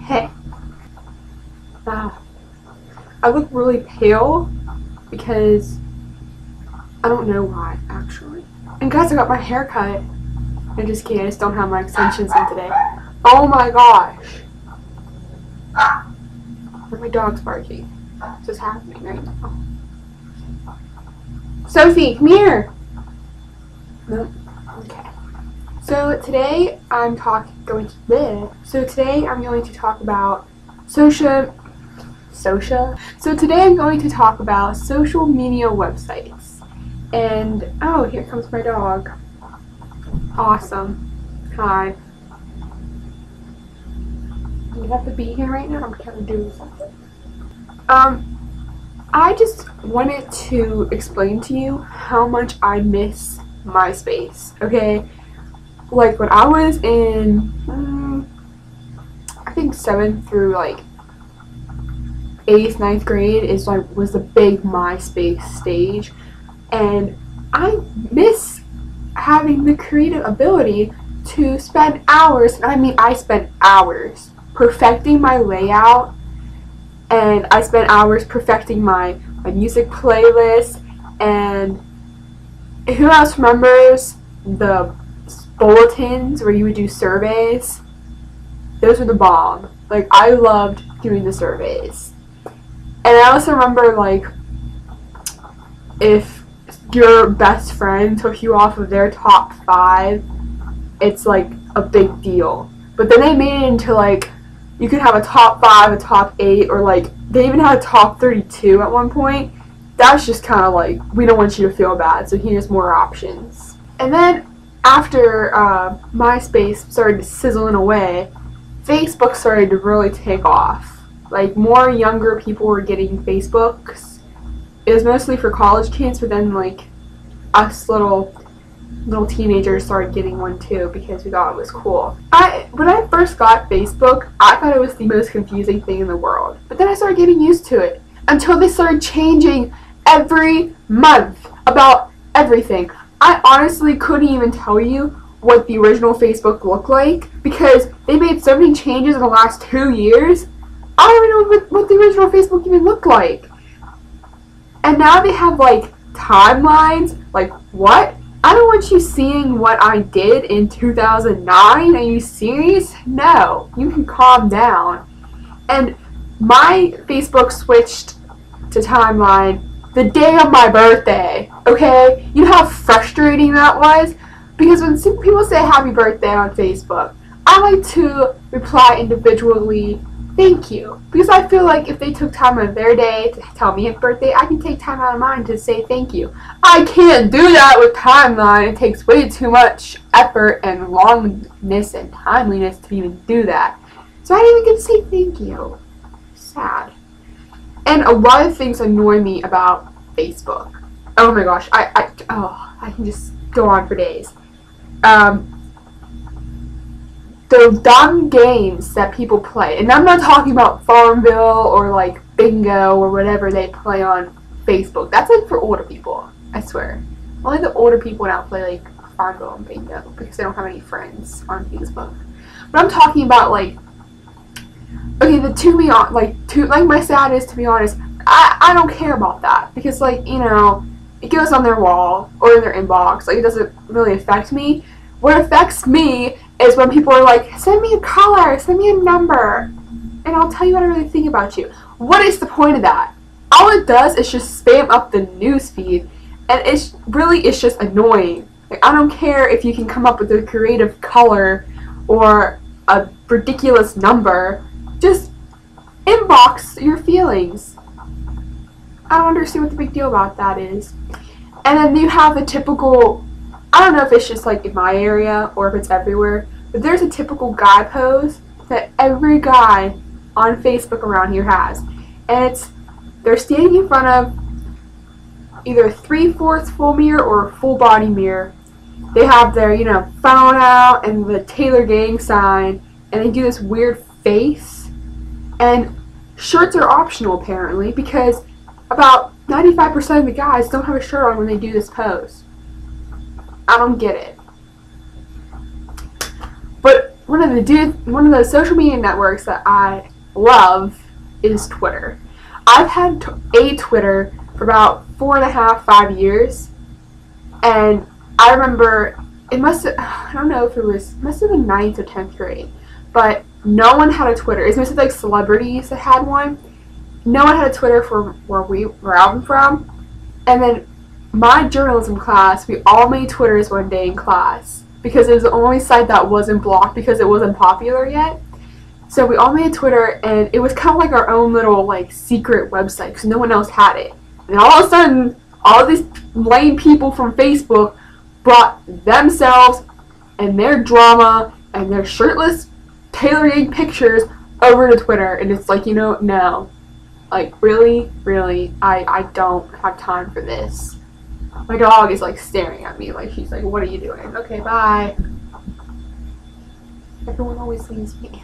Hey. I look really pale because I don't know why, actually. And guys, I got my hair cut. I'm just kidding, I just don't have my extensions in today. Oh my gosh. My dog's barking. This is happening right now. Sophie, come here. No. Okay. So today I'm going to talk about social media websites. And oh, here comes my dog. Awesome. Hi. Do you have to be here right now? I'm kind of doing something. I just wanted to explain to you how much I miss MySpace, okay? Like, when I was in, I think 7th through, 8th, 9th grade was the big MySpace stage, and I miss having the creative ability to spend hours, and I mean I spent hours perfecting my layout, and I spent hours perfecting my music playlist. And who else remembers the bulletins where you would do surveys? Those were the bomb. Like, I loved doing the surveys. And I also remember, if your best friend took you off of their top 5, it's a big deal. But then they made it into you could have a top 5, a top 8, or they even had a top 32 at one point. That's just kind of we don't want you to feel bad, so here's more options. And then after MySpace started sizzling away, Facebook started to really take off. More younger people were getting Facebooks. It was mostly for college kids, but then us little teenagers started getting one too because we thought it was cool. When I first got Facebook, I thought it was the most confusing thing in the world. But then I started getting used to it until they started changing every month about everything. I honestly couldn't even tell you what the original Facebook looked like because they made so many changes in the last 2 years. I don't even know what the original Facebook even looked like. And now they have timelines. What? I don't want you seeing what I did in 2009. Are you serious? No. You can calm down. And my Facebook switched to timeline the day of my birthday. Okay? You know how frustrating that was? Because when people say happy birthday on Facebook, I like to reply individually, thank you. Because I feel like if they took time out of their day to tell me happy birthday, I can take time out of mine to say thank you. I can't do that with timeline. It takes way too much effort and longness and timeliness to even do that. So I didn't even get to say thank you. Sad. And a lot of things annoy me about Facebook. Oh my gosh. I can just go on for days. The dumb games that people play, and I'm not talking about Farmville or Bingo or whatever they play on Facebook. That's for older people, I swear. Only the older people now play Farmville and Bingo because they don't have any friends on Facebook. But I'm talking about okay, my status, to be honest, I don't care about that because it goes on their wall or in their inbox. It doesn't really affect me. What affects me is when people are send me a color, send me a number, and I'll tell you what I really think about you. What is the point of that? All it does is just spam up the newsfeed, and it's just annoying. I don't care if you can come up with a creative color or a ridiculous number. Just inbox your feelings. I don't understand what the big deal about that is. And then you have the typical, I don't know if it's just in my area or if it's everywhere, but there's a typical guy pose that every guy on Facebook around here has. And they're standing in front of either 3/4 full mirror or a full body mirror. They have their, phone out and the Taylor Gang sign, and they do this weird face. And shirts are optional apparently because about 95% of the guys don't have a shirt on when they do this pose. I don't get it. But one of the social media networks that I love is Twitter. I've had a Twitter for about 4.5, 5 years, and I remember I don't know if it must have been 9th or 10th grade, but no one had a Twitter. It's mostly like celebrities that had one. No one had a Twitter for where I'm from, and then my journalism class, we all made Twitters one day in class because it was the only site that wasn't blocked because it wasn't popular yet. So we all made a Twitter, and it was kind of like our own little like secret website because no one else had it. And all of a sudden, all these lame people from Facebook brought themselves and their drama and their shirtless tailoring pictures over to Twitter, and it's like, no. Like, really? I don't have time for this. My dog is like staring at me, like she's like, what are you doing? Okay, bye. Everyone always leaves me.